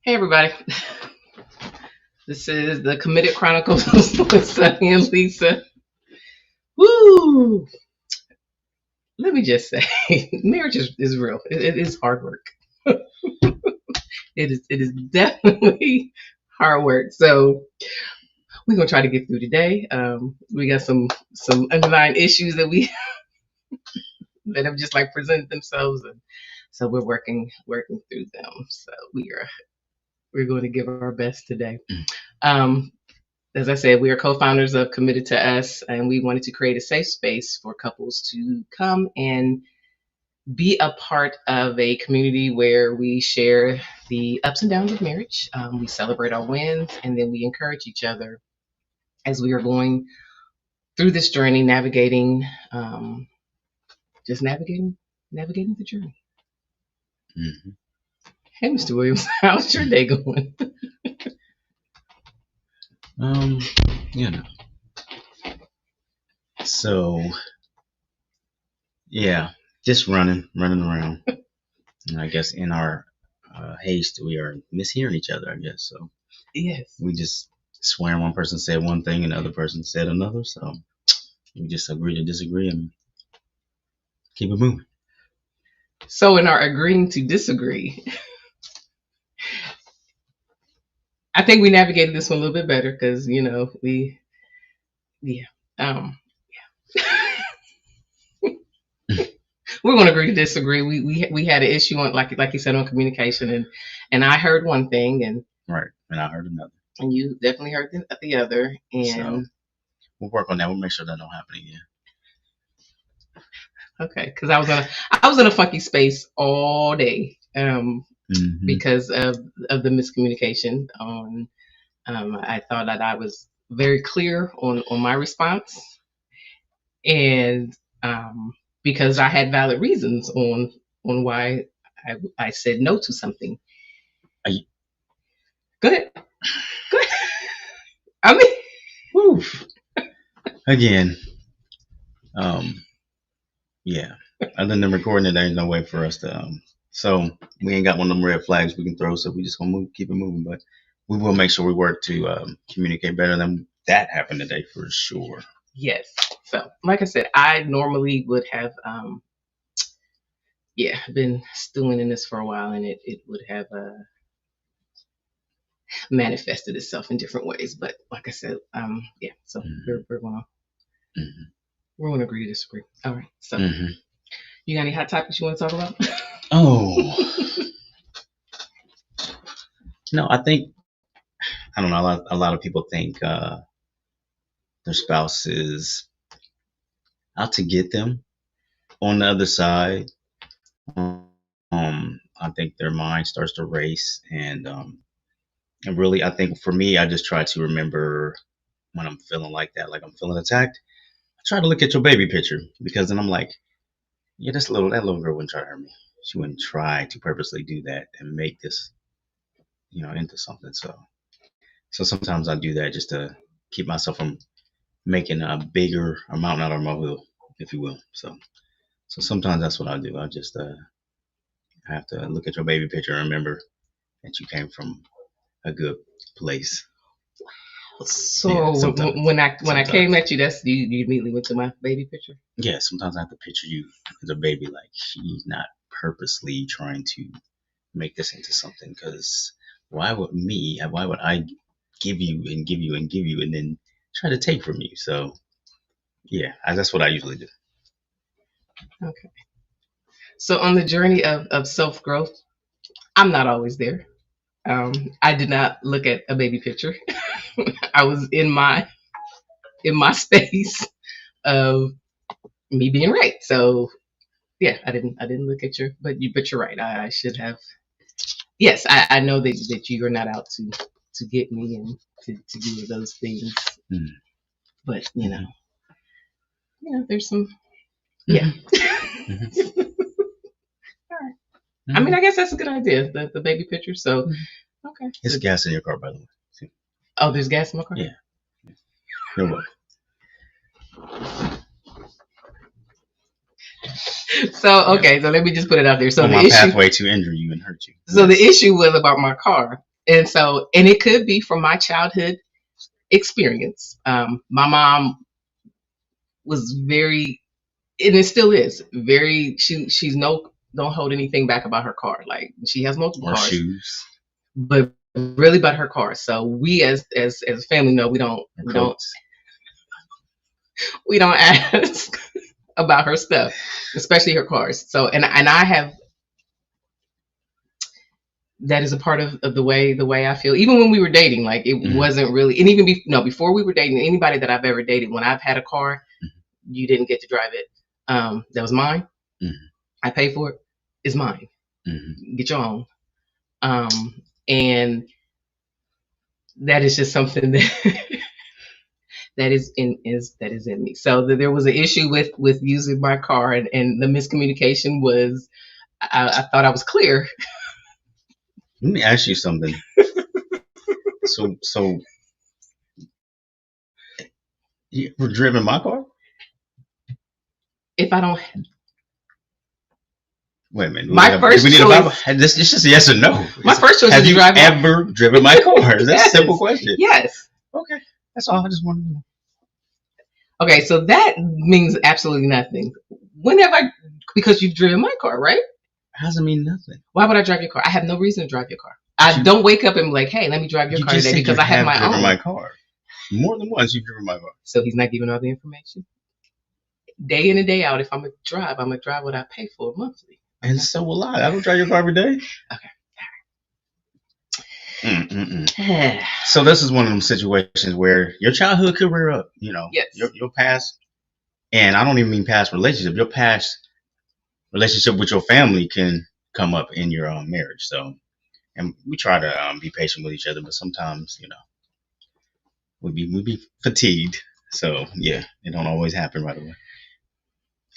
Hey everybody, this is the Committed Chronicles with Sonny and Lisa. Woo! Let me just say, marriage is real. It is hard work. It is definitely hard work. So we're gonna try to get through today. We got some underlying issues that have just like presented themselves, and so we're working through them. So we're going to give our best today. Um, as I said, we are co-founders of Committed to Us, and we wanted to create a safe space for couples to come and be a part of a community where we share the ups and downs of marriage. We celebrate our wins, and then we encourage each other as we are going through this journey, just navigating the journey. Mm-hmm. Hey, Mr. Williams, how's your day going? You know. So yeah, just running around. And I guess in our haste, we are mishearing each other. I guess so. Yes. We just swear one person said one thing and the other person said another. So we just agree to disagree and keep it moving. So in our agreeing to disagree, I think we navigated this one a little bit better because we're going to agree to disagree. We had an issue on like you said on communication, and I heard one thing and I heard another, and you definitely heard the other, and so we'll work on that. We'll make sure that don't happen again. Okay, because I was in a funky space all day. Because of the miscommunication. I thought that I was very clear on my response, and because I had valid reasons on why I said no to something. Go ahead. I mean, again, yeah. Other than recording it, there ain't no way for us to. So we ain't got one of them red flags we can throw. So we just gonna keep it moving. But we will make sure we work to communicate better than that happened today for sure. Yes. So like I said, I normally would have been stewing in this for a while, and it would have manifested itself in different ways. But like I said, so we're gonna agree to disagree. All right. So you got any hot topics you want to talk about? No, I don't know. A lot of people think their spouse is out to get them. On the other side, I think their mind starts to race, and really, I think for me, I just try to remember when I'm feeling like that, like I'm feeling attacked. I try to look at your baby picture, because then I'm like, yeah, that little girl wouldn't try to hurt me. She wouldn't try to purposely do that and make this, into something. So sometimes I do that just to keep myself from making a bigger amount out of my will, if you will. So sometimes that's what I do. I just I have to look at your baby picture and remember that you came from a good place. So when I came at you, that's you immediately went to my baby picture? Yeah, sometimes I have to picture you as a baby, like she's not purposely trying to make this into something, because why would I give you and give you and give you and then try to take from you? So yeah, that's what I usually do. Okay. So on the journey of self-growth, I'm not always there. I did not look at a baby picture. I was in my space of me being right. So yeah, I didn't look at but you're right. I should have. Yes, I know that you are not out to get me and to do those things. But there's some. Yeah. All right. I mean, I guess that's a good idea. The baby picture. So okay. It's gas in your car, by the way. See? Oh, there's gas in my car? Yeah. You're welcome. So okay, so let me just put it out there. So on my pathway to injure you and hurt you. So the issue was about my car, And so, and it could be from my childhood experience. My mom was very, and it still is very. She's no, don't hold anything back about her car. Like she has multiple Or cars, shoes. but really about her car. So we as a family know we don't ask about her stuff, especially her cars. So and I have, that is a part of the way I feel. Even when we were dating, like it wasn't really, and even before we were dating, anybody that I've ever dated, when I've had a car, you didn't get to drive it. That was mine. I paid for it. It's mine. Get your own. And that is just something that that is in me. So there was an issue with using my car, and the miscommunication was, I thought I was clear. Let me ask you something. So you ever driven my car? If I don't, Wait a minute. My first do we need choice. This is just a yes or no. My first choice Have is to you drive. ever driven my car? That's Yes. a simple question. Yes. Okay. That's all I just wanted to know. Okay, so that means absolutely nothing. When have I? Because you've driven my car, right? How does it mean nothing? Why would I drive your car? I have no reason to drive your car. I don't wake up and be like, hey, let me drive your car today because I have my driven own. my car. More than once you've driven my car. So he's not giving all the information. Day in and day out, if I'm gonna drive what I pay for monthly. And so will I. I don't drive your car every day. Okay. So this is one of them situations where your childhood could rear up. You know, yes. Your past, and I don't even mean past relationship. Your past relationship with your family can come up in your marriage. So, and we try to be patient with each other, but sometimes, you know, we be fatigued. So yeah, it don't always happen right away.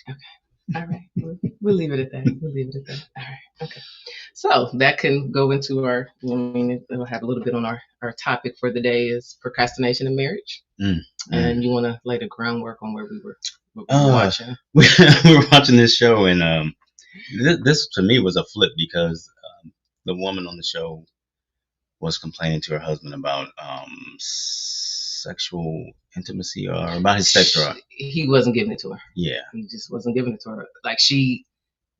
Okay. All right. We'll leave it at that. All right. Okay. So that can go into our, it'll have a little bit on our topic for the day is procrastination in marriage. And you want to lay the groundwork on what we were watching? We were watching this show, and this to me was a flip because the woman on the show was complaining to her husband about sexual intimacy or about his sex drive. He wasn't giving it to her. Yeah. He just wasn't giving it to her. Like she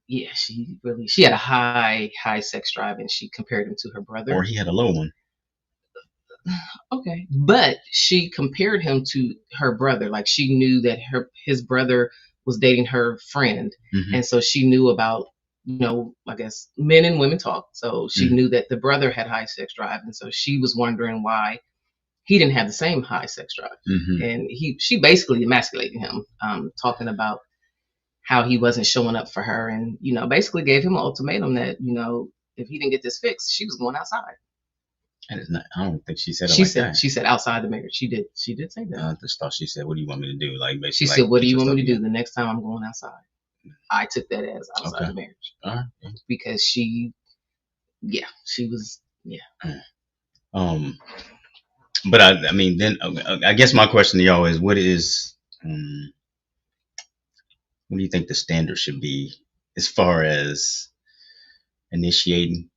had a high sex drive, and she compared him to her brother. Or he had a low one. Okay. But she compared him to her brother. Like she knew that his brother was dating her friend. And so she knew about, I guess men and women talk. So she knew that the brother had high sex drive. And so she was wondering why he didn't have the same high sex drive. And she basically emasculated him, talking about how he wasn't showing up for her, and basically gave him an ultimatum that if he didn't get this fixed, she was going outside. And it's not, I don't think she said it like that. She said outside the marriage. She did say that. I just thought she said, "What do you want me to do?" Like basically, she said, "What do you want me to do the next time I'm going outside?" I took that as outside the marriage. All right. Because she was. But I mean, then I guess my question to y'all is, what do you think the standard should be as far as initiating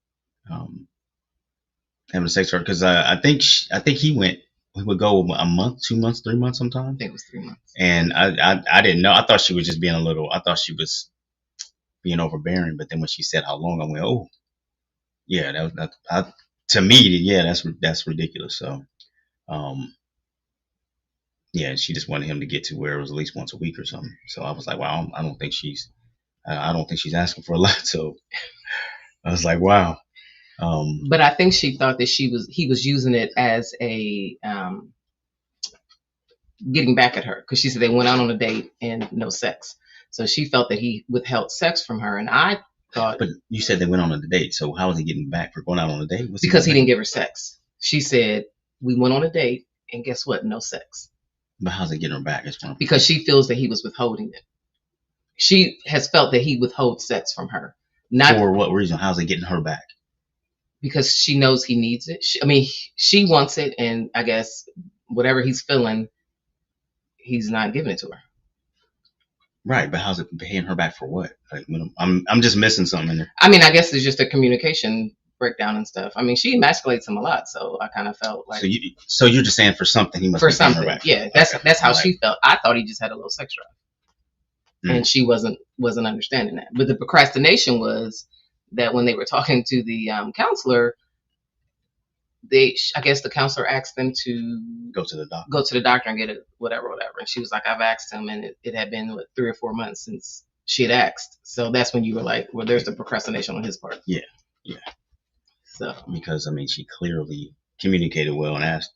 having sex? Because I think he would go a month, 2 months, 3 months sometimes. I think it was 3 months. And I didn't know. I thought she was just being I thought she was being overbearing. But then when she said how long, I went, oh, yeah, to me, yeah, that's ridiculous. So, yeah, she just wanted him to get to where it was at least once a week or something. So I was like, wow, I don't think she's asking for a lot. So I was like, wow. But I think she thought that he was using it as a getting back at her, because she said they went out on a date and no sex. So she felt that he withheld sex from her, and I thought. But you said they went on a date, so how was he getting back for going out on a date? Because he didn't give her sex. She said we went on a date, and guess what? No sex. But how's it getting her back? Because she feels that he was withholding it. She has felt that he withholds sex from her. Not for what reason? How's it getting her back? Because she knows he needs it. She wants it, and I guess whatever he's feeling, he's not giving it to her. Right, but how's it paying her back for what? Like, I'm just missing something in there. I mean, I guess it's just a communication breakdown and stuff. I mean, she emasculates him a lot, so I kind of felt like So you're just saying for something he must for be paying her something. back. Yeah, Okay. that's how All right. she felt. I thought he just had a low sex drive, and she wasn't understanding that. But the procrastination was that when they were talking to the counselor, I guess the counselor asked them to Go to the doctor. go to the doctor and get it, whatever. And she was like, I've asked him, and it had been 3 or 4 months since she had asked. So that's when you were like, well, there's the procrastination on his part. Yeah. So Because I mean, she clearly communicated well and asked,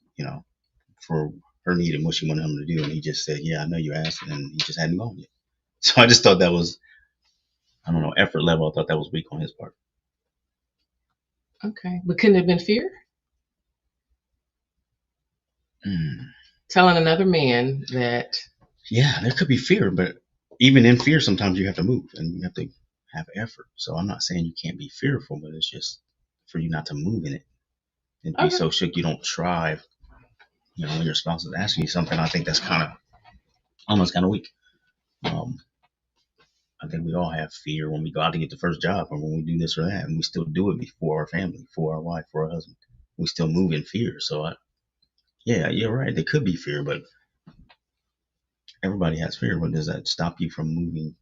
for her need and what she wanted him to do, and he just said, "Yeah, I know you asked," and he just hadn't gone yet. So I just thought that was, I don't know, effort level. I thought that was weak on his part. okay, but couldn't it have been fear? Mm. Telling another man that. Yeah, there could be fear, but even in fear, sometimes you have to move and you have to have effort. So I'm not saying you can't be fearful, but it's just for you not to move in it and be Okay. so shook you don't try. When your spouse is asking you something, I think that's almost kind of weak. I think we all have fear when we go out to get the first job or when we do this or that, and we still do it before our family, for our wife, for our husband. We still move in fear. So, yeah, you're right. There could be fear, but everybody has fear. But does that stop you from moving,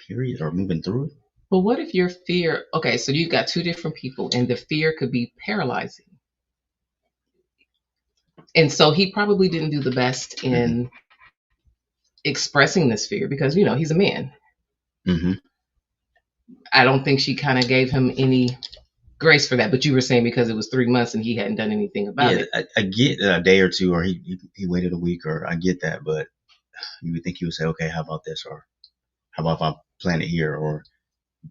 period, or moving through it? But what if your fear? Okay, so you've got two different people, and the fear could be paralyzing. And so he probably didn't do the best in expressing this fear because he's a man. Mm-hmm. I don't think she kind of gave him any grace for that. But you were saying because it was 3 months and he hadn't done anything about it. I get a day or two, or he waited a week, or I get that, but you would think he would say, okay, how about this, or how about if I plan it here, or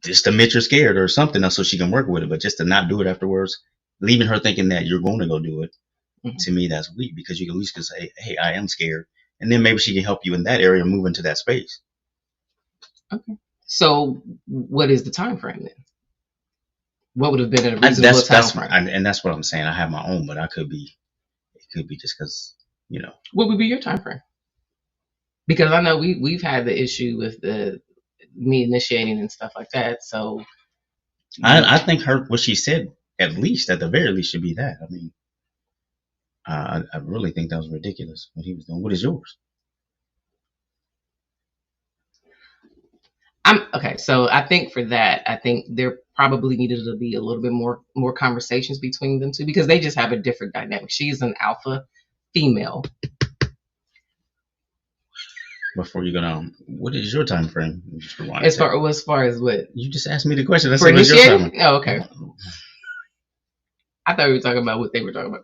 just to admit you're scared or something, so she can work with it. But just to not do it afterwards, leaving her thinking that you're going to go do it, to me that's weak, because you can at least say, hey, I am scared, and then maybe she can help you in that area move into that space. Okay. So what is the time frame then? What would have been a reasonable time frame? And that's what I'm saying. I have my own, but it could be just because, What would be your time frame? Because I know we've had the issue with me initiating and stuff like that. So I think what she said, at the very least, should be that. I mean, I really think that was ridiculous what he was doing. What is yours? Okay. So I think for that, I think there probably needed to be a little bit more conversations between them two, because they just have a different dynamic. She's an alpha female. Before you go down, what is your time frame? As far as what? You just asked me the question. I For said, what's your time frame? Oh, okay. I thought we were talking about what they were talking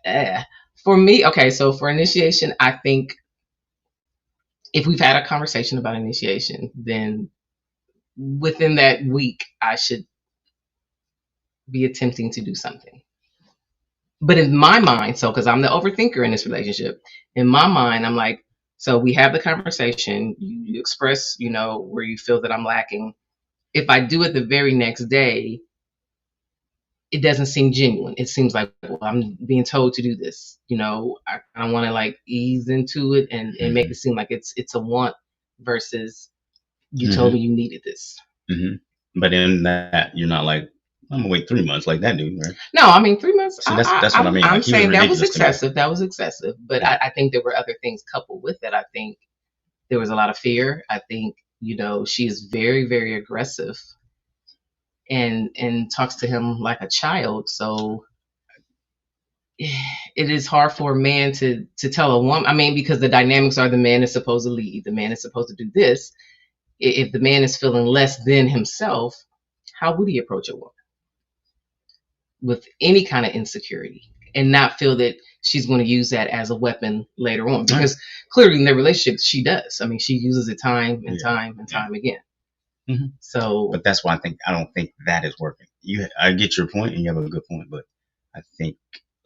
about. For me, okay, so for initiation, I think if we've had a conversation about initiation, then within that week, I should be attempting to do something. But in my mind, so because I'm the overthinker in this relationship, in my mind, I'm like, so we have the conversation, you express, where you feel that I'm lacking. If I do it the very next day, it doesn't seem genuine. It seems like, well, I'm being told to do this. I want to like ease into it and make it seem like it's a want versus you told me you needed this. Mm-hmm. But in that, you're not like, I'm gonna wait 3 months like that dude, right? No, I mean 3 months. So that's what I mean. I'm saying that was excessive. That was excessive. But yeah. I think there were other things coupled with it. I think there was a lot of fear. I think she is very, very aggressive. And talks to him like a child. So it is hard for a man to tell a woman. I mean, because the dynamics are the man is supposed to lead, the man is supposed to do this. If the man is feeling less than himself, how would he approach a woman with any kind of insecurity and not feel that she's going to use that as a weapon later on? Because clearly in their relationship, she does. I mean, she uses it time and time and time again. Mm-hmm. So, but that's why I don't think that is working. I get your point, and you have a good point, but I think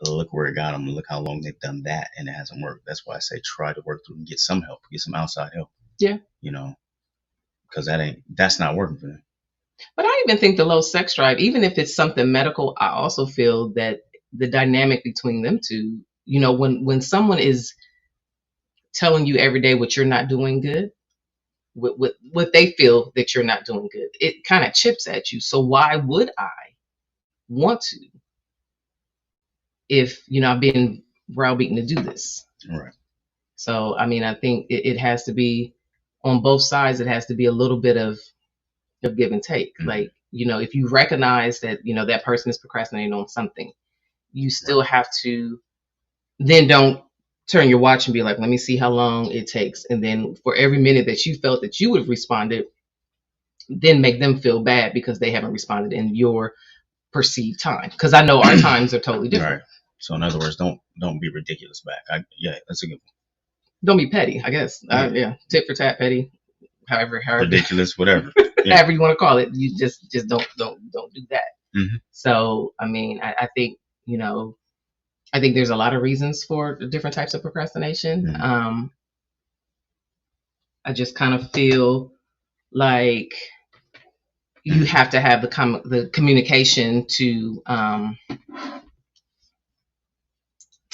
look where it got them. Look how long they've done that, and it hasn't worked. That's why I say try to work through and get some help, get some outside help. Yeah, because that's not working for them. But I even think the low sex drive, even if it's something medical, I also feel that the dynamic between them two, when someone is telling you every day what you're not doing good, what they feel that you're not doing good, it kind of chips at you. So why would I want to if I've been browbeaten to do this. Right. So I mean, I think it has to be on both sides. It has to be a little bit of give and take. Mhm. Like, if you recognize that that person is procrastinating on something, you still have to then don't turn your watch and be like, let me see how long it takes. And then for every minute that you felt that you would have responded, then make them feel bad because they haven't responded in your perceived time. Because I know our times are totally different. Right. So in other words, don't be ridiculous back. Yeah, that's a good one. Don't be petty, I guess. Yeah. Yeah, tit for tat, petty, however, Ridiculous, whatever. Yeah. however you want to call it. You just don't do that. Mhm. So I mean, I think I think there's a lot of reasons for different types of procrastination. Mhm. I just kind of feel like you have to have the communication to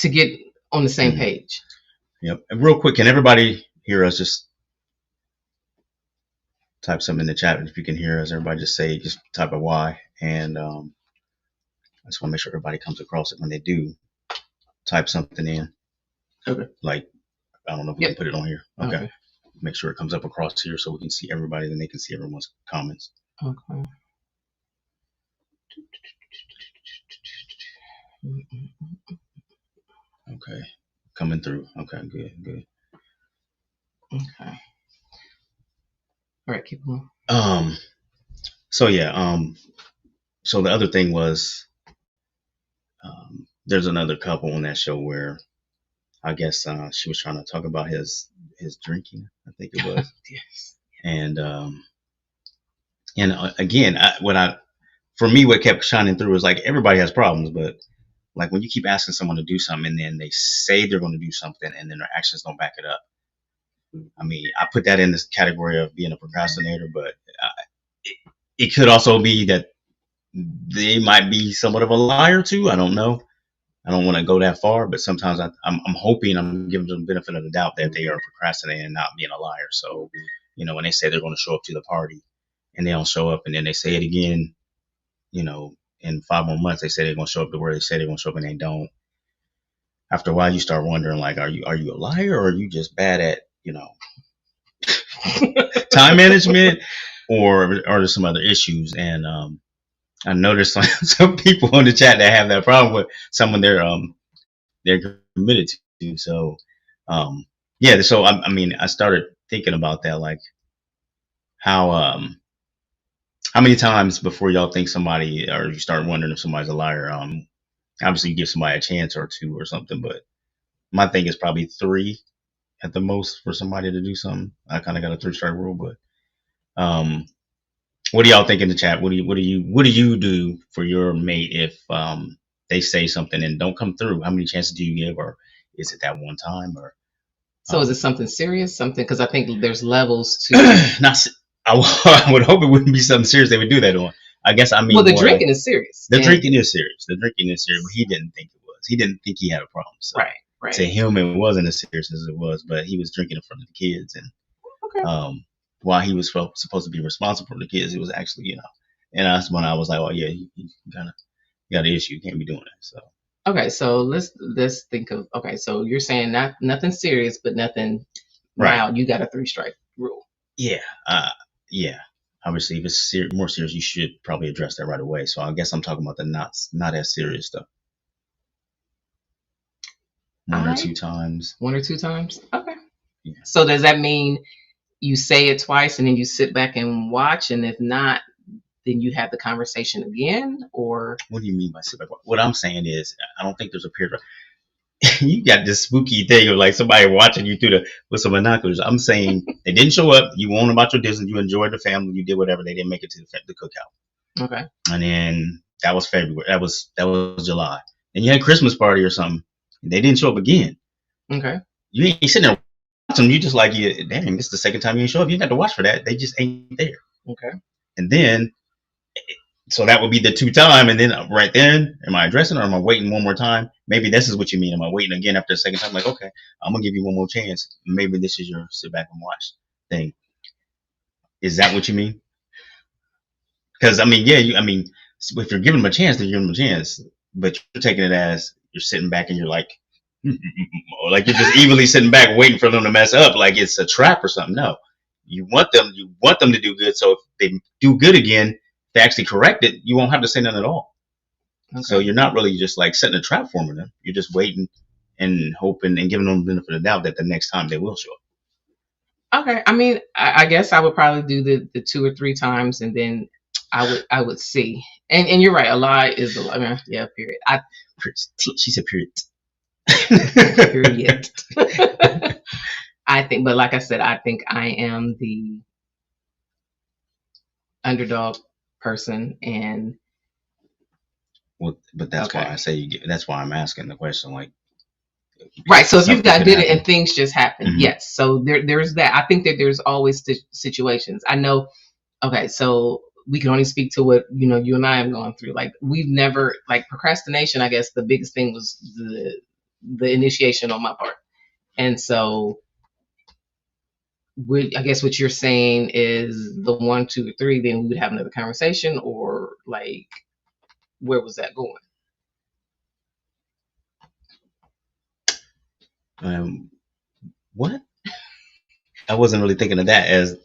get on the same Mhm. page. Yep. And real quick, can everybody hear us? Just type something in the chat if you can hear us. Everybody just type a Y. And I just want to make sure everybody comes across it when they do. Type something in. Okay. Like, I don't know if we Yep. can put it on here. Okay. Okay. Make sure it comes up across here so we can see everybody and they can see everyone's comments. Okay. Okay. Coming through. Okay, good. Okay. All right, keep going. So yeah, so the other thing was there's another couple on that show where I guess she was trying to talk about his drinking, I think it was. Yes. And again, for me, what kept shining through was like everybody has problems, but like when you keep asking someone to do something and then they say they're going to do something and then their actions don't back it up. I mean, I put that in this category of being a procrastinator, but it could also be that they might be somewhat of a liar too. I don't know. I don't want to go that far, but sometimes I'm hoping I'm giving them the benefit of the doubt that they are procrastinating and not being a liar. So, when they say they're going to show up to the party and they don't show up and then they say it again, in 5 more months, they say they're going to show up to where they say they're going to show up and they don't. After a while, you start wondering, like, are you a liar or are you just bad at, time management or are there some other issues? And I noticed some people in the chat that have that problem with someone they're committed to. So yeah, so I mean, I started thinking about that, like how many times before y'all think somebody or you start wondering if somebody's a liar. Obviously you give somebody a chance or two or something, but my thing is probably 3 at the most for somebody to do something. I kind of got a 3-strike rule, but what do y'all think in the chat? What do you do for your mate if they say something and don't come through? How many chances do you give, or is it that one time? Or So is it something serious? Something, because I think there's levels to. not. I would hope it wouldn't be something serious they would do that on. I guess I mean. Well, the drinking is serious. The drinking is serious. The drinking is serious, but he didn't think it was. He didn't think he had a problem. So right. To him, it wasn't as serious as it was, but he was drinking in front of the kids, and Okay. while he was supposed to be responsible for the kids, it was actually, and that's when I was like, oh yeah, you kind of got an issue. You can't be doing that. So Okay, so let's think of, okay, so you're saying nothing serious, but nothing right. mild. You got a 3-strike rule. Yeah, yeah. Obviously, if it's more serious, you should probably address that right away. So I guess I'm talking about the not as serious stuff. 1 or 2 times. 1 or 2 times. Okay. Yeah. So does that mean you say it twice and then you sit back and watch, and if not, then you have the conversation again? Or what do you mean by sit back? What I'm saying is, I don't think there's a period. You got this spooky thing of like somebody watching you with some binoculars. I'm saying they didn't show up. You went about your business. You enjoyed the family. You did whatever. They didn't make it to the cookout. Okay. And then that was February. That was July. And you had a Christmas party or something. And they didn't show up again. Okay. You ain't sitting there watching them. You just like, yeah, dang, this is the second time you ain't show up. You ain't got to watch for that. They just ain't there. Okay. And then, so that would be the 2 time. And then right then, am I addressing or am I waiting one more time? Maybe this is what you mean. Am I waiting again after the second time? Like, okay, I'm going to give you one more chance. Maybe this is your sit back and watch thing. Is that what you mean? Because, I mean, yeah, So if you're giving them a chance, then you're giving them a chance. But you're taking it as you're sitting back and you're like, or like you're just evenly sitting back waiting for them to mess up, like it's a trap or something. No, you want them to do good. So if they do good again, they actually correct it, you won't have to say nothing at all. Okay. So you're not really just like setting a trap for them. You're just waiting and hoping and giving them the benefit of the doubt that the next time they will show up. Okay, I mean, I guess I would probably do the 2 or 3 times, and then I would see. And you're right, a lie is a lie. I mean, yeah, period. She said period. Period. I think, but like I said, I think I am the underdog person, and well, but that's why I say you get. That's why I'm asking the question, like. Right. So if you've got did it and things just happen, yes. So there's that. I think that there's always situations. I know. Okay, so we can only speak to what you and I have gone through. Like we've never like procrastination. I guess the biggest thing was the initiation on my part, and so I guess what you're saying is the 1, 2, or 3. Then we would have another conversation, or like where was that going? What? I wasn't really thinking of that as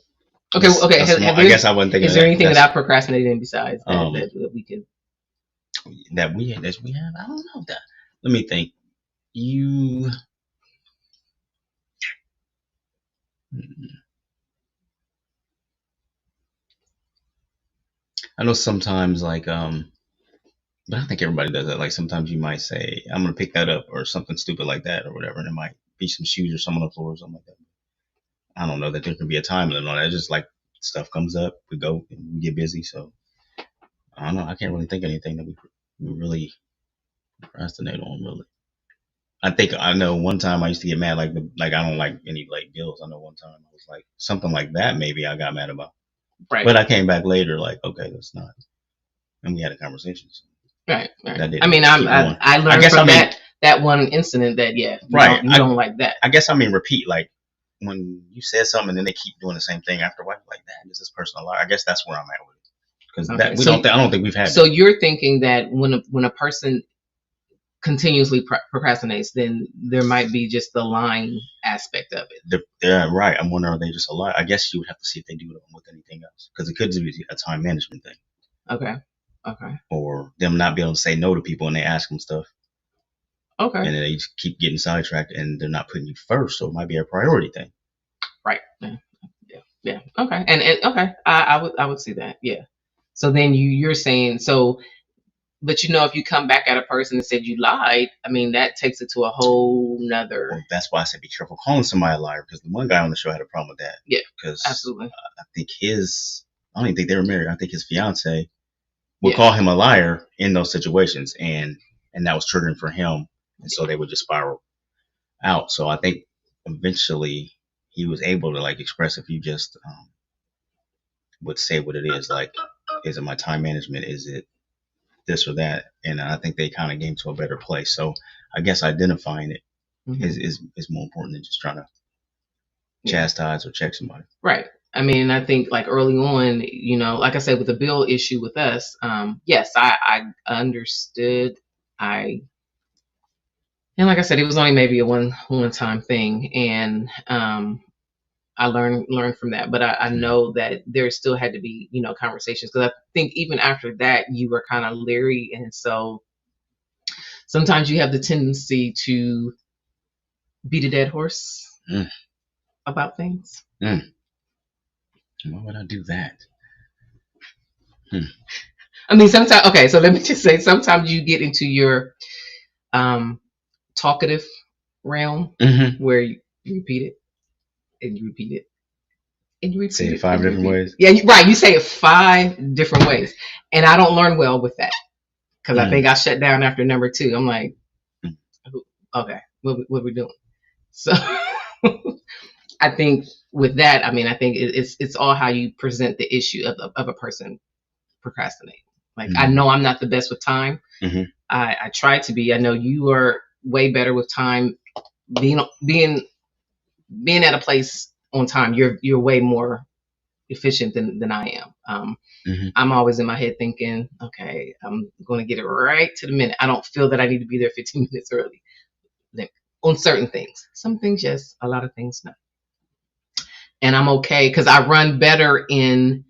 okay. I guess I wasn't thinking. Is there anything that I procrastinated in besides that we can? That we have. I don't know that. Let me think. You. I know sometimes like but I think everybody does that. Like sometimes you might say, I'm gonna pick that up or something stupid like that or whatever, and it might be some shoes or something on the floor or something like that. I don't know that there can be a time limit on that. It's just like stuff comes up, we go and we get busy. So I don't know. I can't really think of anything that we really procrastinate on really. I think I know one time I used to get mad like I don't like any late bills. I know one time I was like something like that maybe I got mad about. Right. But I came back later like, okay, that's not, and we had a conversation. So. Right. I mean, I learned from that one incident that you don't like that. I guess I mean repeat, like when you said something and then they keep doing the same thing after a while, like that is this person a liar? I guess that's where I'm at with it because I don't think we've had. So you're thinking that when a person continuously procrastinates, then there might be just the lying aspect of it. Yeah, right. I'm wondering, are they just a liar? I guess you would have to see if they do it with anything else because it could be a time management thing. Okay. Or them not being able to say no to people when they ask them stuff. Okay. And then they just keep getting sidetracked and they're not putting you first, so it might be a priority thing. Right. Yeah. Okay. And okay, I would see that. Yeah. So then you're saying so, but if you come back at a person and said you lied, I mean that takes it to a whole nother. Well, that's why I said be careful calling somebody a liar because the one guy on the show had a problem with that. Yeah. Because absolutely. I think I don't even think they were married. I think his fiance would call him a liar in those situations, and that was triggering for him, and so they would just spiral out. So I think eventually he was able to like express if you just would say what it is, like, is it my time management? Is it this or that? And I think they kind of came to a better place. So I guess identifying it is more important than just trying to chastise or check somebody. Right. I mean, I think like early on, like I said, with the bill issue with us, yes, I understood. And like I said, it was only maybe a one time thing, and I learned from that. But I know that there still had to be conversations because I think even after that you were kind of leery, and so sometimes you have the tendency to beat a dead horse about things. Why would I do that? I mean, sometimes, okay, so let me just say, sometimes you get into your talkative realm where you repeat it and you repeat it and you repeat it 5 different ways. Yeah, right. You say it 5 different ways, and I don't learn well with that because I think I shut down after number 2. I'm like, okay, what are we doing? So I think with that, I mean, I think it's all how you present the issue of a person procrastinating. Like, I know I'm not the best with time. I try to be. I know you are way better with time. Being at a place on time, you're way more, efficient than I am. Hmm. I'm always in my head thinking, okay, I'm going to get it right to the minute. I don't feel that I need to be there 15 minutes early on certain things. Some things, yes. A lot of things, no. And I'm okay because I run better in.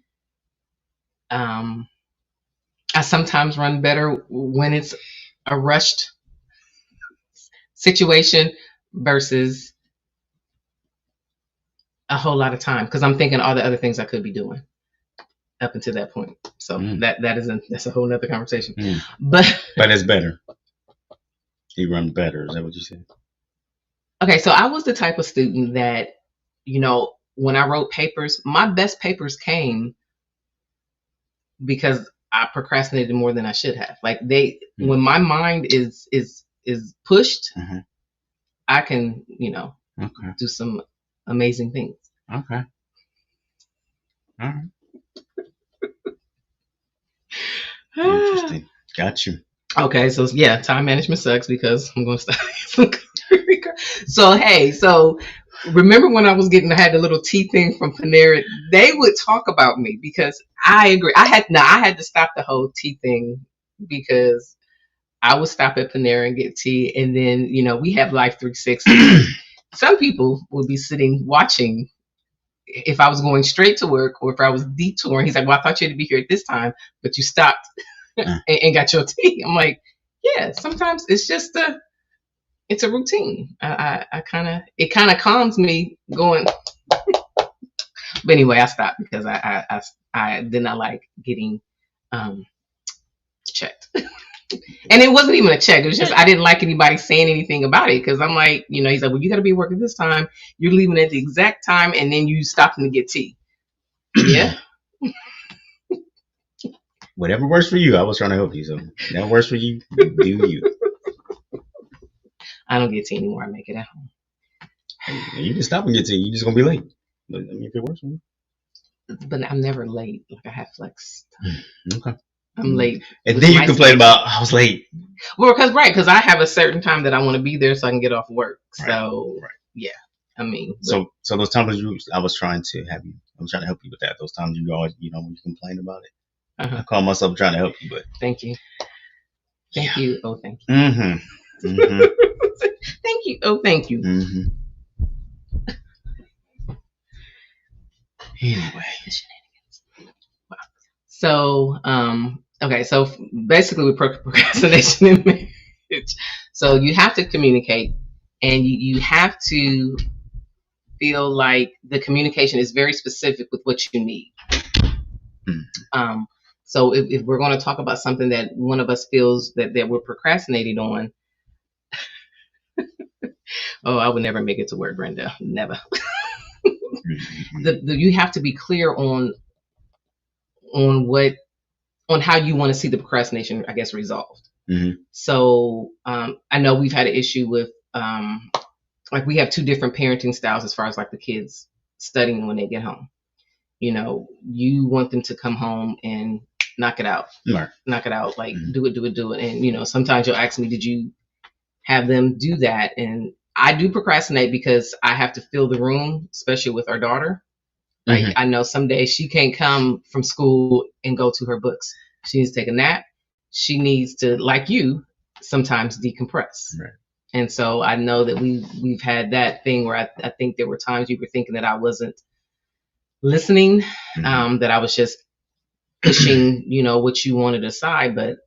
I sometimes run better when it's a rushed situation versus a whole lot of time because I'm thinking all the other things I could be doing up until that point. So that's a whole nother conversation. But it's better. You run better. Is that what you said? Okay, so I was the type of student that, when I wrote papers, my best papers came because I procrastinated more than I should have. Like when my mind is pushed, I can, do some amazing things. Okay. All right. Interesting. Got you. Okay, so yeah, time management sucks because I'm going to start. So remember when I had the little tea thing from Panera? They would talk about me because I agree. I had to stop the whole tea thing because I would stop at Panera and get tea, and then we have Life 360. Some people would be sitting watching if I was going straight to work or if I was detouring. He's like, "Well, I thought you had to be here at this time, but you stopped and got your tea." I'm like, "Yeah, sometimes it's just it's a routine. It kind of calms me going." But anyway, I stopped because I did not like getting checked. And it wasn't even a check. It was just I didn't like anybody saying anything about it because I'm like, he's like, "Well, you got to be working this time. You're leaving at the exact time, and then you stopping to get tea." Yeah. Whatever works for you. I was trying to help you, so that works for you. Do you? I don't get tea anymore. I make it at home. You can stop and get tea. You're just gonna be late. But I mean, if it works for you. But I'm never late. Like I have flex time. Okay. I'm late. And then you complain about I was late. Well, because I have a certain time that I want to be there so I can get off work. Right. So yeah, I mean. So those times I was trying to help you with that. Those times you always, when you complain about it. I call myself trying to help you, but thank you. Thank you. Oh, thank you. Thank you. Oh, thank you. Anyway. Wow. So, okay. So basically with procrastination in marriage, so you have to communicate and you have to feel like the communication is very specific with what you need. So if we're going to talk about something that one of us feels that we're procrastinating on, oh, I would never make it to work, Brenda. Never. You have to be clear on how you want to see the procrastination, I guess, resolved. So I know we've had an issue with like we have two different parenting styles as far as like the kids studying when they get home. You want them to come home and knock it out. Right. Knock it out, like do it. And sometimes you'll ask me, did you have them do that? And I do procrastinate because I have to fill the room, especially with our daughter. Like I know some days she can't come from school and go to her books. She needs to take a nap. She needs to, like you, sometimes decompress. Right. And so I know that we've had that thing where I think there were times you were thinking that I wasn't listening, that I was just pushing, what you wanted aside. But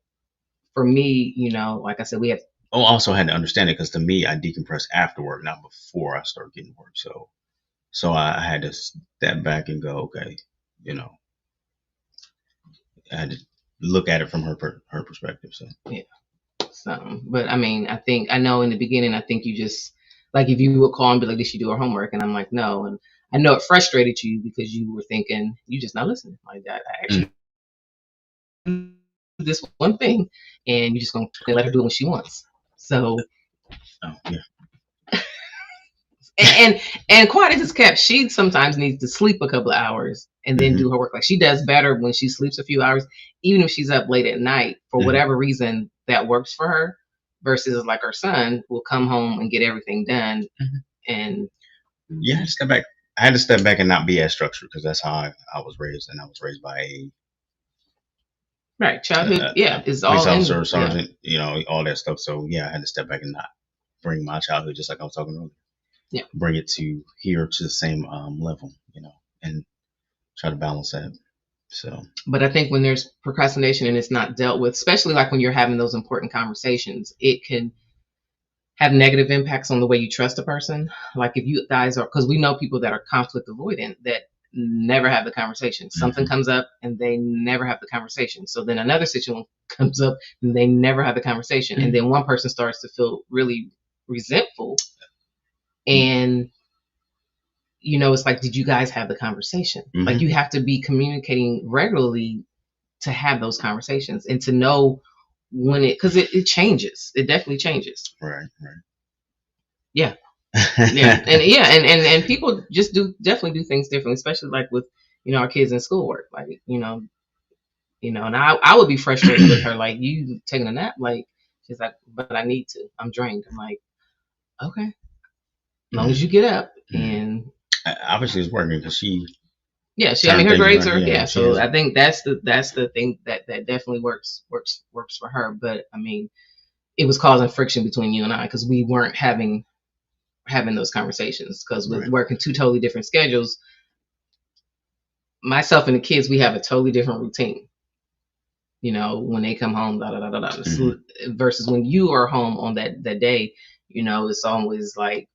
for me, like I said, we have. Oh, also had to understand it because to me, I decompress after work, not before I start getting work. So I had to step back and go, okay, I had to look at it from her perspective. So yeah. So, but I mean, I know in the beginning, I think you just like if you would call and be like, "Did she do her homework?" And I'm like, "No." And I know it frustrated you because you were thinking you just not listening like that. I actually do this one thing, and you're just gonna let her do it when she wants. So, yeah. and quiet as it's kept, she sometimes needs to sleep a couple of hours and then do her work. Like she does better when she sleeps a few hours, even if she's up late at night for whatever reason that works for her. Versus like our son will come home and get everything done. And yeah, step back. I had to step back and not be as structured because that's how I was raised, and I was raised by Right. a, Childhood, a is police all officer, in. Yeah. sergeant, all that stuff. So yeah, I had to step back and not bring my childhood, just like I was talking earlier, Yeah. bring it to here to the same level, and try to balance that. So But I think when there's procrastination and it's not dealt with, especially like when you're having those important conversations, it can have negative impacts on the way you trust a person. Like if you guys are, because we know people that are conflict avoidant that never have the conversation. Something comes up and they never have the conversation. So then another situation comes up and they never have the conversation. And then one person starts to feel really resentful. And it's like, did you guys have the conversation? Like you have to be communicating regularly to have those conversations and to know when because it changes. It definitely changes. right. Yeah. Yeah. And people just definitely do things differently, especially like with, our kids in schoolwork. Like, and I would be frustrated with her, like, you taking a nap? Like, she's like, but I need to. I'm drained. I'm like, okay. As long as you get up and obviously it's working because she yeah, her grades are so has, I think that's the thing that definitely works for her. But I mean, it was causing friction between you and I because we weren't having those conversations because with working two totally different schedules, myself and the kids, we have a totally different routine. When they come home, versus when you are home on that day, it's always like,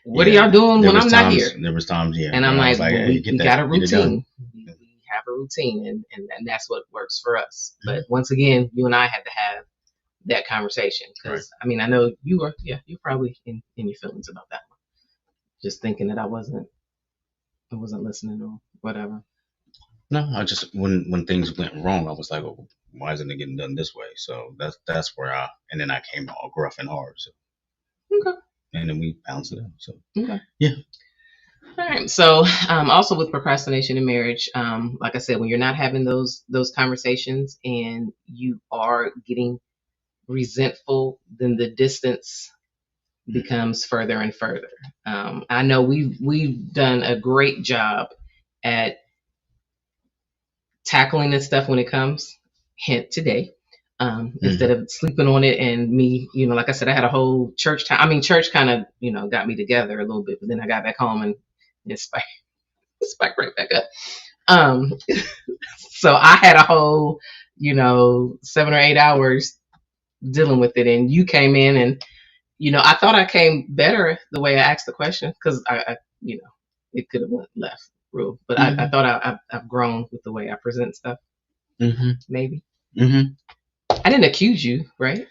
what are y'all doing when I'm not here? There was times, and I'm like, well, we got a routine. We have a routine, and that's what works for us. But once again, you and I had to have that conversation because I mean, I know you're probably in your feelings about that one, just thinking that I wasn't listening or whatever. No, I just when things went wrong, I was like, oh, why isn't it getting done this way? So that's where and then I came all gruff and hard. So okay, and then we balanced it out. So okay, yeah. All right. So also with procrastination in marriage, like I said, when you're not having those conversations and you are getting resentful, then the distance becomes further and further. I know we've done a great job at tackling this stuff when it comes. Hint today. Instead of sleeping on it and me, like I said, I had a whole church time. I mean, church kind of, got me together a little bit, but then I got back home and it spiked right back up. So I had a whole, 7 or 8 hours dealing with it, and you came in, and I thought I came better the way I asked the question because it could have went left real, but I thought I've grown with the way I present stuff. Maybe. I didn't accuse you, right?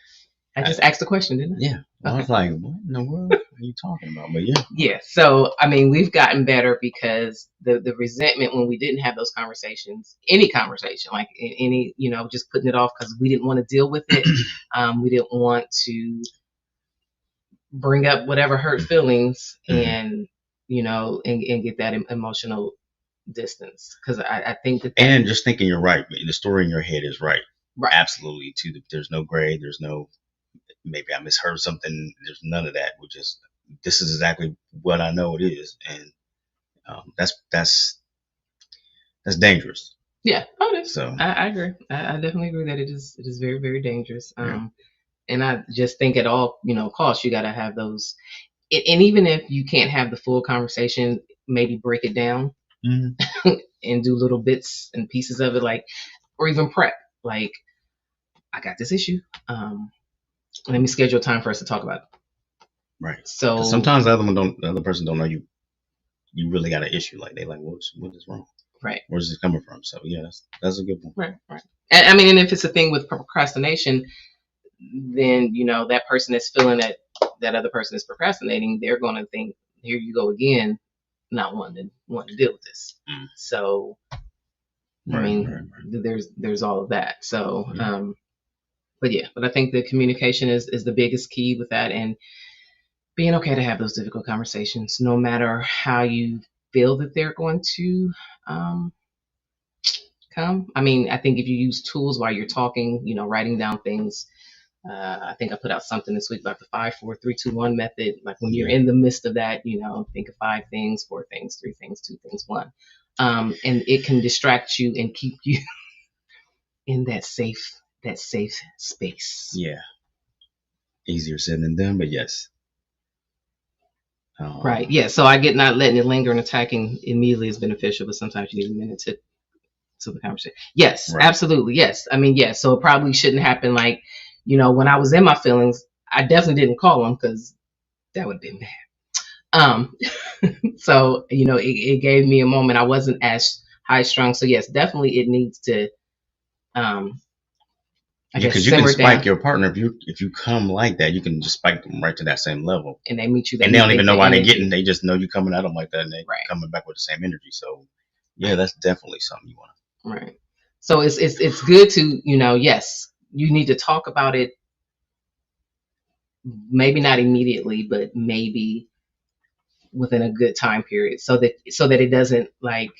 I just asked the question, didn't I? Yeah. Okay. I was like, what in the world are you talking about? But yeah. Yeah. So, I mean, we've gotten better because the resentment when we didn't have those conversations, any conversation, like any, just putting it off because we didn't want to deal with it. We didn't want to bring up whatever hurt feelings and, and get that emotional distance. Because I think that. And just thinking you're right. The story in your head is right. Right. Absolutely. There's no gray. There's no, maybe I misheard something. There's none of that. This is exactly what I know it is, and that's dangerous. Yeah, it is. So I agree. I definitely agree that it is very, very dangerous. And I just think at all costs you got to have those. And even if you can't have the full conversation, maybe break it down and do little bits and pieces of it, like, or even prep. Like, I got this issue. Let me schedule time for us to talk about it. Right. So sometimes the other person don't know you really got an issue. Like, they like, what is wrong? Right. Where's this coming from? So yeah, that's a good one. Right. And I mean, and if it's a thing with procrastination, then that person is feeling that other person is procrastinating. They're going to think, here you go again, not wanting to deal with this. So I mean, there's all of that. So but I think the communication is the biggest key with that, and being okay to have those difficult conversations, no matter how you feel that they're going to come. I mean, I think if you use tools while you're talking, writing down things, I think I put out something this week about the 5, 4, 3, 2, 1 method. Like when you're Yeah. in the midst of that, think of 5 things, 4 things, 3 things, 2 things, one. And it can distract you and keep you in that safe space. Yeah. Easier said than done, but yes. Right. Yeah. So I get not letting it linger and attacking immediately is beneficial, but sometimes you need a minute to the conversation. Yes, Right. absolutely. Yes. I mean, yes. So it probably shouldn't happen like, when I was in my feelings, I definitely didn't call them because that would have been bad. Um, so it gave me a moment. I wasn't as high strung. So yes, definitely it needs to, I guess, Because you can simmer spike down, your partner if you come like that. You can just spike them right to that same level, and they meet you. and they don't meet even know the why they're energy. getting. They just know you coming at them like that, and they Right. coming back with the same energy. So, yeah, that's definitely something you want to. Right. So it's good to yes, you need to talk about it. Maybe not immediately, but maybe within a good time period, so that it doesn't, like,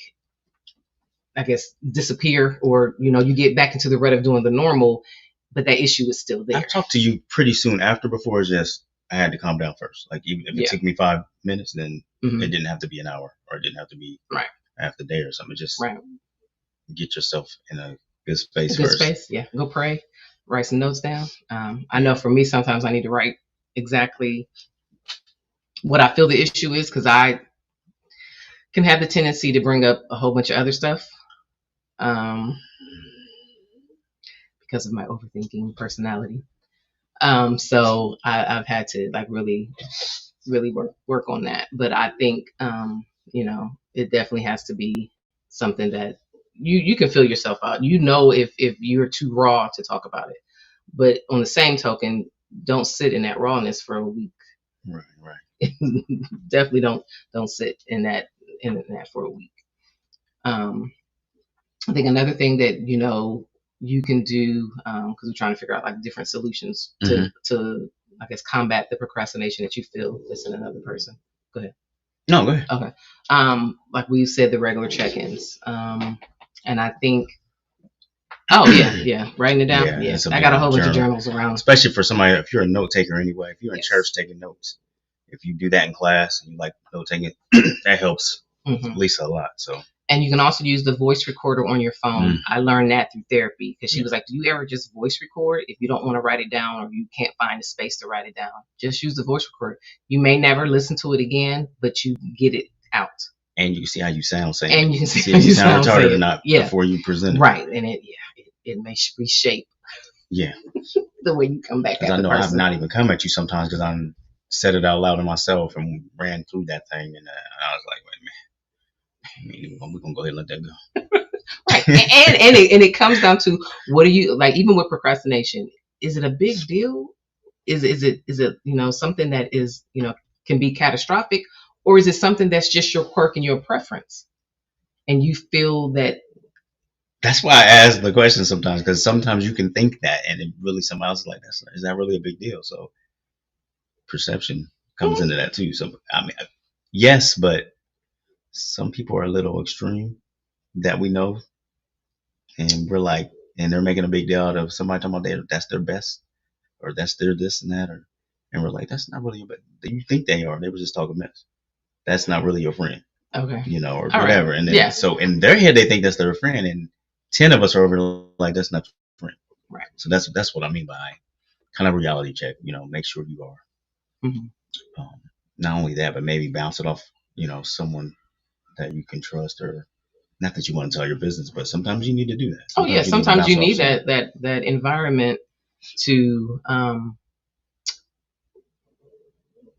I guess, disappear, or you get back into the rut of doing the normal, but that issue is still I there. talked to you pretty soon after. Before, it's just I had to calm down first. Like even if it Yeah. took me 5 minutes, then Mhm. it didn't have to be an hour, or it didn't have to be Right. half the day or something. Just Right. get yourself in a good space Good first. space. Yeah. Go pray. Write some notes down. I know for me, sometimes I need to write exactly what I feel the issue is, because I can have the tendency to bring up a whole bunch of other stuff, because of my overthinking personality. So I've had to, like, really, really work on that. But I think it definitely has to be something that you can feel yourself out. If you're too raw to talk about it. But on the same token, don't sit in that rawness for a week. Right. Definitely don't sit in that for a week. I think another thing that you can do, because we're trying to figure out, like, different solutions to I guess combat the procrastination that you feel that's in another person. Go ahead. No, go ahead. Okay. Like we said, the regular check-ins. And I think, writing it down. Yeah, I got a whole bunch of journals around. Especially for somebody, if you're a note taker anyway, if you're in Yes. church taking notes, if you do that in class and you like note taking, that helps at least a lot. So. And you can also use the voice recorder on your phone. I learned that through therapy, because she was like, do you ever just voice record if you don't want to write it down, or you can't find a space to write it down? Just use the voice recorder. You may never listen to it again, but you get it out. And you can see how you sound saying And it. you can see if you sound retarded or not before you present it. Right. And it may reshape the way you come back. Because I know I have not even come at you sometimes, because I said it out loud to myself and ran through that thing, and I was like, wait a minute. We're gonna go ahead and let that go. Right. And it comes down to, what do you like? Even with procrastination, is it a big deal? Is it something that is can be catastrophic, or is it something that's just your quirk and your preference, and you feel that? That's why I ask the question sometimes, because sometimes you can think that, and it really somebody else is like, is that really a big deal? So perception comes into that too. So I mean, yes, but some people are a little extreme that we know, and we're like, and they're making a big deal out of somebody talking about that's their best, or that's their this and that, and we're like, that's not really your best. You think they are? They were just talking mess. That's not really your friend. Okay. Or all whatever. Right. And then so in their head they think that's their friend, and 10 of us are over like, that's not your friend. Right. So that's what I mean by kind of reality check. Make sure you are. Not only that, but maybe bounce it off, someone that you can trust, or not that you want to tell your business, but sometimes you need to do that. Sometimes you need that environment to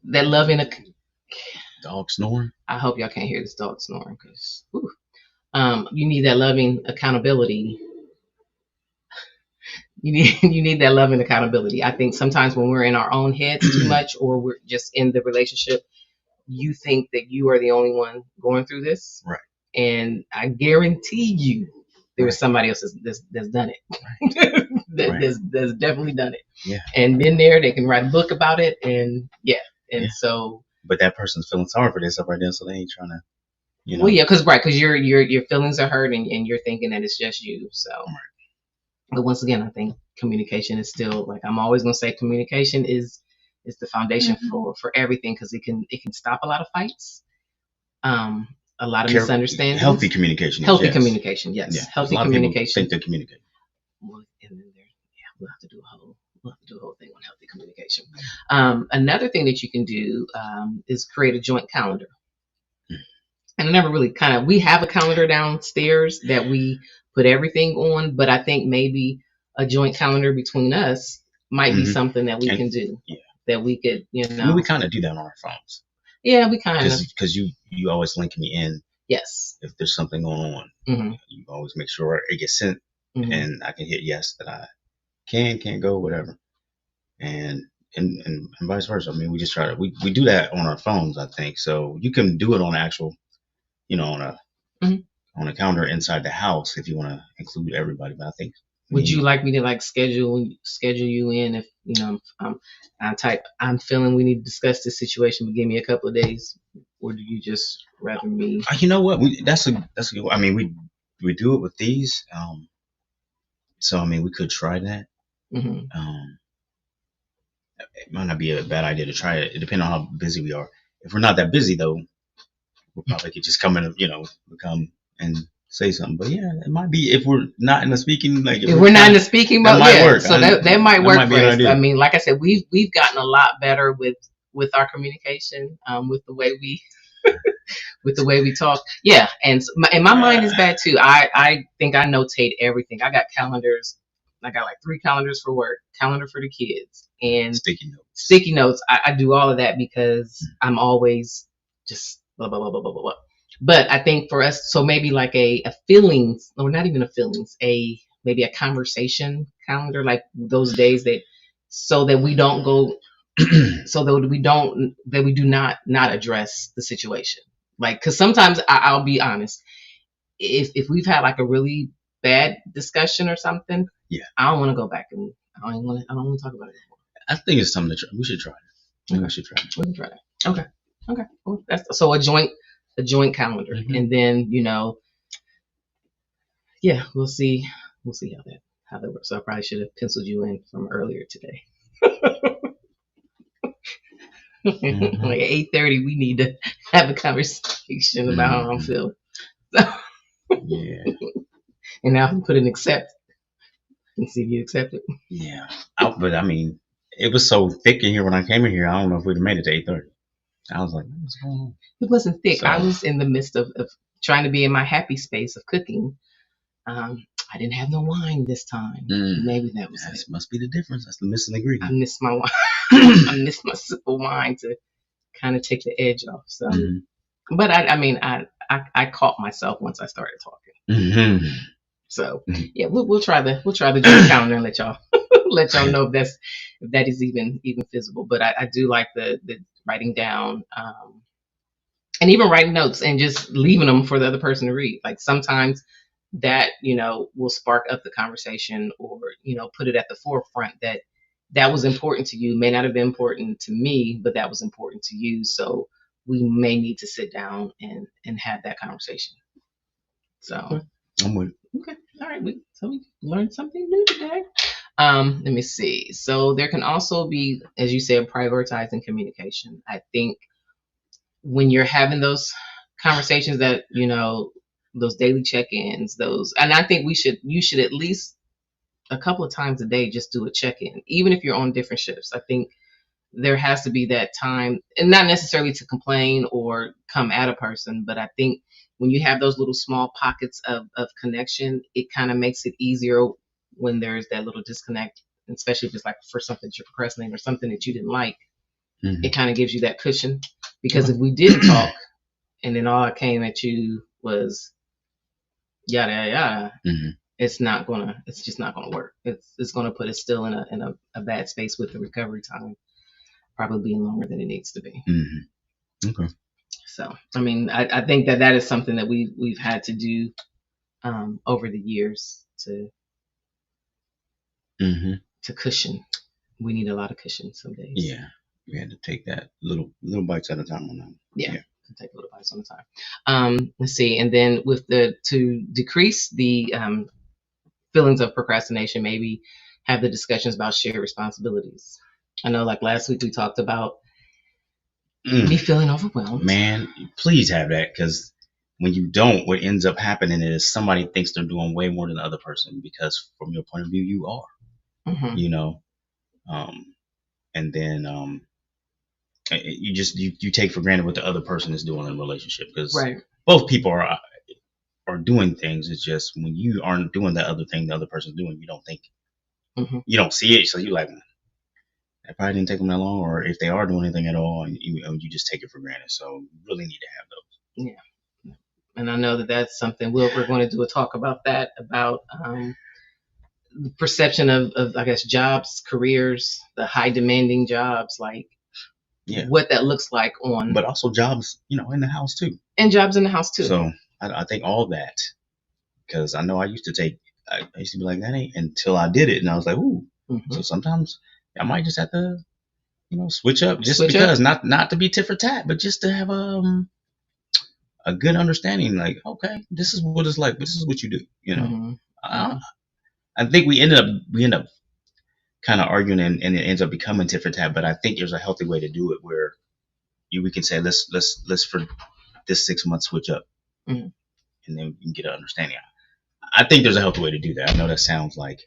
that loving. Dog snoring. I hope y'all can't hear this dog snoring, because you need that loving accountability. You need that loving accountability. I think sometimes when we're in our own heads too much, or we're just in the relationship, you think that you are the only one going through this. Right. And I guarantee you there's somebody else that's done it. That's definitely done it. Yeah. And been there. They can write a book about it. And so. But that person's feeling sorry for themselves right now, so they ain't trying to. Well, yeah, because your feelings are hurt, and you're thinking that it's just you. So. Right. But once again, I think communication is still, like, I'm always going to say communication is the foundation for everything, because it can stop a lot of fights, um, a lot of misunderstandings. Healthy communication. Healthy Yes. communication, yes. Yeah. Healthy a lot communication. Of people think they communicate. Well, and then we'll have to do a whole thing on healthy communication. Another thing that you can do is create a joint calendar. And I never really we have a calendar downstairs that we put everything on, but I think maybe a joint calendar between us might be something that we can do. Yeah. That we could, I mean, we kind of do that on our phones. Yeah, we kind of. Because you always link me in. Yes. If there's something going on, you always make sure it gets sent, and I can hit yes that I can't go, whatever, and vice versa. I mean, we just try to we do that on our phones, I think. So you can do it on actual, on a calendar inside the house if you want to include everybody. But I think. Would you like me to schedule you in if I'm feeling we need to discuss this situation, but give me a couple of days, or do you just rather me? You know what? That's a good. I mean, we do it with these. So I mean, we could try that. It might not be a bad idea to try it. It depends on how busy we are. If we're not that busy, though, we'll probably could just come in, come and say something. But yeah, it might be if we're not in the speaking, if we're not in the speaking mode, might work. So that might work for us. I mean, like I said, we've gotten a lot better with our communication, with the way we with the way we talk. Yeah, and my mind is bad too. I think I notate everything. I got calendars. I got like 3 calendars for work, calendar for the kids, and sticky notes. I do all of that because I'm always just blah blah blah blah blah blah. But I think for us, so maybe like a feelings, or not even a feelings, maybe a conversation calendar, like those days so that we don't go, so that we do not address the situation. Like, because sometimes I'll be honest, if we've had like a really bad discussion or something, I don't want to go back and I don't want to talk about it anymore. I think it's something we should try. We should try. We can try that. Okay. Well, that's so a joint calendar, and then we'll see how that works. So I probably should have penciled you in from earlier today. Like at 8:30, we need to have a conversation about how I'm feeling. So, yeah. And now I can put an accept and see if you accept it. Yeah. But I mean, it was so thick in here when I came in here. I don't know if we'd have made it to 8:30. I was like, what's going on? It wasn't thick. So, I was in the midst of trying to be in my happy space of cooking. I didn't have no wine this time. Maybe that was it. Must be the difference. That's the missing ingredient. I missed my wine. I missed my sip of wine to kind of take the edge off. So, but I caught myself once I started talking. So yeah, we'll try the joint calendar and let y'all know if that is even feasible. But I do like the writing down, and even writing notes and just leaving them for the other person to read. Like sometimes that will spark up the conversation, or put it at the forefront that was important to you. May not have been important to me, but that was important to you. So we may need to sit down and have that conversation. So I'm with it. Okay. All right. So we learned something new today. Let me see. So there can also be, as you said, prioritizing communication. I think when you're having those conversations that, those daily check-ins, and I think you should at least a couple of times a day just do a check-in, even if you're on different shifts. I think there has to be that time, and not necessarily to complain or come at a person, but I think when you have those little small pockets of connection, it kind of makes it easier when there's that little disconnect, especially if it's like for something that you're procrastinating or something that you didn't like. It kind of gives you that cushion, because if we didn't talk and then all I came at you was yada yada, it's just not gonna work. It's gonna put us still in a bad space with the recovery time probably being longer than it needs to be. Okay. So, I mean, I think that is something that we've had to do over the years to cushion. We need a lot of cushion some days. Yeah, we had to take that little bites at a time on that. Yeah. Take little bites on the time. Let's see, and then to decrease the feelings of procrastination, maybe have the discussions about shared responsibilities. I know, like last week, we talked about me feeling overwhelmed. Man, please have that, because when you don't, what ends up happening is somebody thinks they're doing way more than the other person, because from your point of view, you are, you know, and then you just you take for granted what the other person is doing in a relationship, because Right. both people are doing things. It's just when you aren't doing that other thing the other person's doing, you don't think, you don't see it, so you like, that probably didn't take them that long, or if they are doing anything at all, and you just take it for granted. So you really need to have those. Yeah. And I know that that's something we're going to do a talk about that, about the perception of I guess jobs, careers, the high demanding jobs, like what that looks like on, but also jobs, in the house too, and jobs in the house too. So I think all that, because I know I used to be like, that ain't, until I did it, and I was like, ooh. So sometimes I might just have to, switch up, just because, not to be tit for tat, but just to have a good understanding. Like, okay, this is what it's like, but this is what you do. I think we end up kind of arguing, and it ends up becoming tit for tat. But I think there's a healthy way to do it, where we can say, let's for this 6 months switch up, and then we can get an understanding. I think there's a healthy way to do that. I know that sounds like,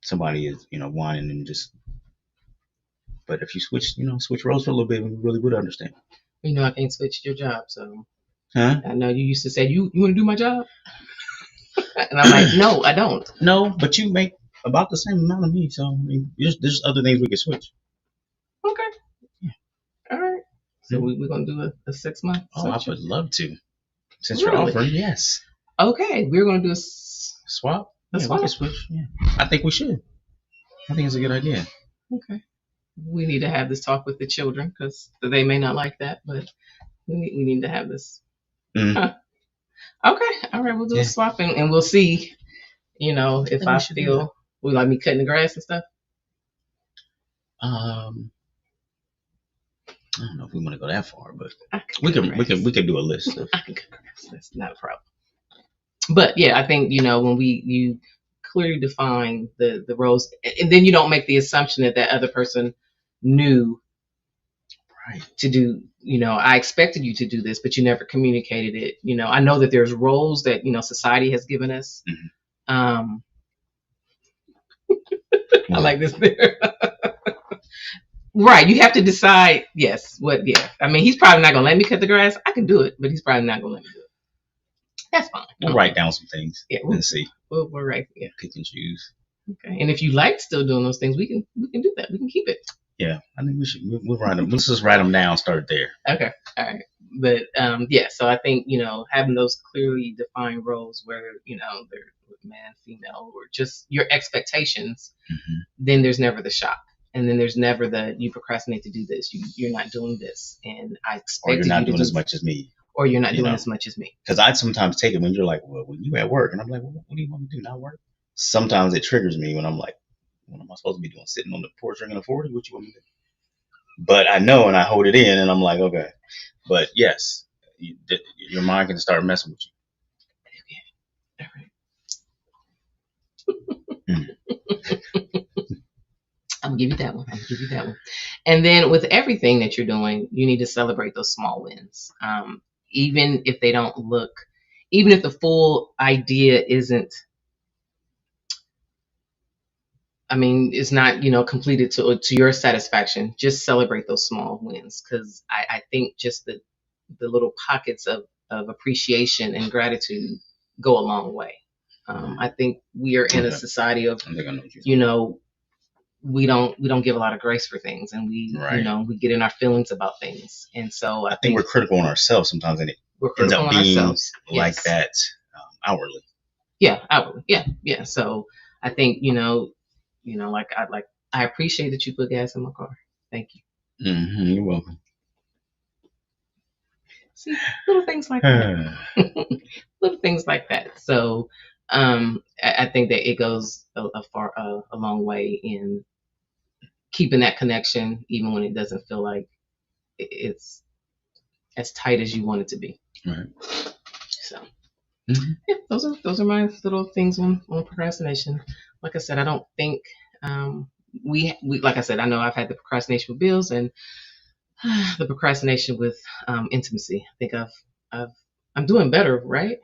somebody is, whining and just, but if you switch roles for a little bit, we really would understand. I can't switch your job, so. Huh? I know you used to say, you want to do my job? And I'm like, no, I don't. No, but you make about the same amount of me, so I mean, there's other things we can switch. Okay. Yeah. All right. So we're going to do a 6 month switch? I would love to. Since really? You're offering, yes. Okay, we're going to do a swap. Swap? We can switch. Yeah, I think we should. I think it's a good idea. Okay. We need to have this talk with the children, because they may not like that, but we need to have this. Huh. Okay. All right. We'll do a swap, and we'll see, if I feel, will like me cutting the grass and stuff. I don't know if we want to go that far, but we can do a list. I can cut grass. That's not a problem. But yeah, I think when you clearly define the roles, and then you don't make the assumption that other person knew to do. I expected you to do this, but you never communicated it. I know that there's roles that society has given us. I like this there. Right, you have to decide. Yes, what? Yeah, I mean, he's probably not gonna let me cut the grass. I can do it, but he's probably not gonna let me do it. That's fine. We'll write down some things. Yeah, we'll see. We'll write. Yeah, pick and choose. Okay, and if you like still doing those things, we can do that. We can keep it. Yeah, I think we should. We'll write them. Let's just write them down. Start there. Okay, all right. But yeah, so I think having those clearly defined roles, where they're man, female, or just your expectations, then there's never the shock. And then there's never the, you procrastinate to do this. You're not doing this, and I expect you to do. Or you're not doing as much as me. Or you're not doing as much as me. Because I sometimes take it when you're like, well, when you at work, and I'm like, well, what do you want me to do? Not work? Sometimes it triggers me when I'm like, what am I supposed to be doing? Sitting on the porch drinking a 40? What you want me to do? But I know, and I hold it in, and I'm like, okay. But yes, your mind can start messing with you. Okay. All right. I'll give you that one. And then with everything that you're doing, you need to celebrate those small wins. Even if they don't look, even if the full idea isn't, it's not, completed to your satisfaction, just celebrate those small wins. Because I think just the little pockets of appreciation and gratitude go a long way. I think we are in a society of, we don't give a lot of grace for things, and we we get in our feelings about things, and so I think we're critical on ourselves sometimes, and it ends up being like that outwardly. Yeah, outwardly. Yeah. So I think I appreciate that you put gas in my car. Thank you. You're welcome. See, little things like that. Little things like that. So I think that it goes a long way in keeping that connection, even when it doesn't feel like it's as tight as you want it to be. Right. So. Yeah, those are my little things on procrastination. Like I said, I don't think we like I said, I know I've had the procrastination with bills and the procrastination with intimacy. I think I've I'm doing better, right?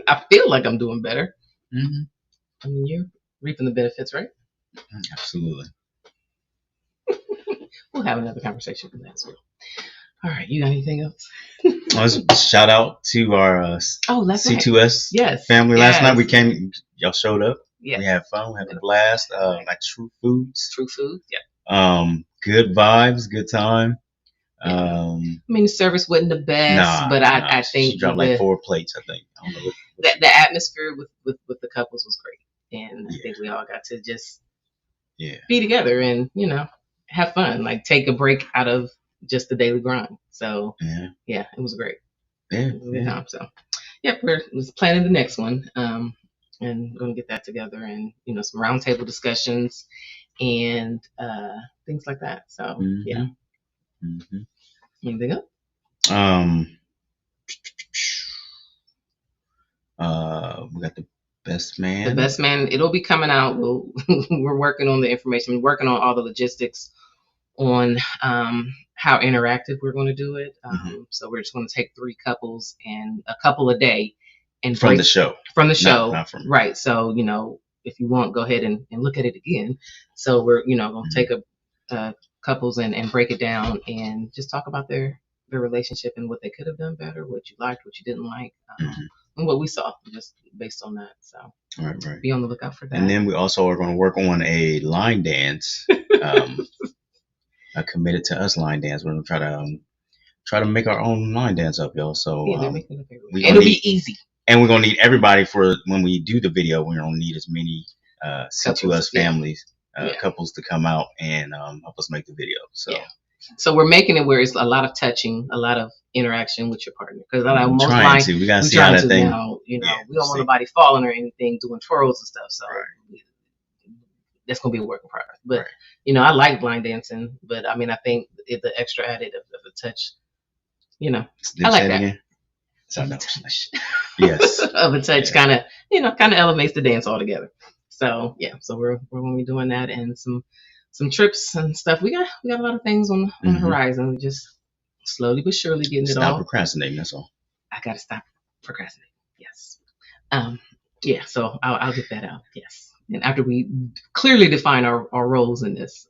I feel like I'm doing better. Mm-hmm. I mean, you're reaping the benefits, right? Absolutely. We'll have another conversation with that as well. All right, you got anything else? Shout out to our last night. C2S Yes. family last night. Yes. We came, y'all showed up. Yes. We had fun. We had a blast. Like True Foods. True Food. Yeah. Good vibes, good time. I mean, the service wasn't the best, but I think she dropped like 4 plates. I think. I don't know the atmosphere with the couples was great, and I think we all got to just be together and have fun, like take a break out of just the daily grind. So yeah, it was great. Yeah, it was a good time. So we're planning the next one, and we're gonna get that together, and some roundtable discussions and things like that. So yeah. Mm-hmm. Anything else? We got the best man. The best man. It'll be coming out. We're working on the information. We're working on all the logistics on how interactive we're going to do it. So we're just going to take 3 couples and a couple a day, and from the show. Not right. So if you want, go ahead and look at it again. So we're going to take a couples and break it down and just talk about their relationship and what they could have done better, what you liked, what you didn't like, and what we saw just based on that. So right. Be on the lookout for that. And then we also are going to work on a line dance. A committed to us line dance. We're gonna try to make our own line dance up, y'all. So and it'll be easy. And we're gonna need everybody for when we do the video. We're gonna need as many C2S families, couples to come out and help us make the video. So we're making it where it's a lot of touching, a lot of interaction with your partner. Because we gotta see how that thing. Now, we don't want nobody falling or anything, doing twirls and stuff. So that's gonna be a work in progress. But I like line dancing, but I mean, I think the extra added of a touch, I like that. Yes, of a touch, kind of elevates the dance altogether. So so we're gonna be doing that and some trips and stuff. We got a lot of things on the horizon. We just slowly but surely getting it all. Stop procrastinating. That's all. I gotta stop procrastinating. Yes. So I'll get that out. Yes. And after we clearly define our roles in this,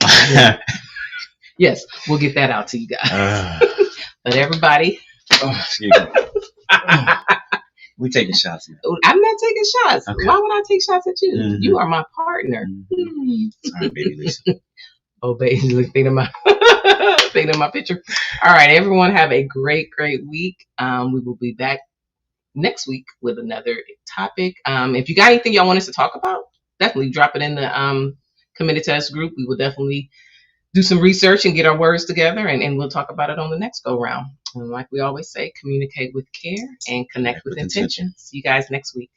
yes, we'll get that out to you guys. But everybody, excuse me. We taking shots now. I'm not taking shots. Okay. Why would I take shots at you? You are my partner. Sorry, baby Lisa. Oh, baby, thinking of my picture. All right, everyone, have a great week. We will be back next week with another topic. If you got anything y'all want us to talk about, definitely drop it in the Committed to Us group. We will definitely do some research and get our words together, and we'll talk about it on the next go round. And like we always say, communicate with care and connect with intention. See you guys next week.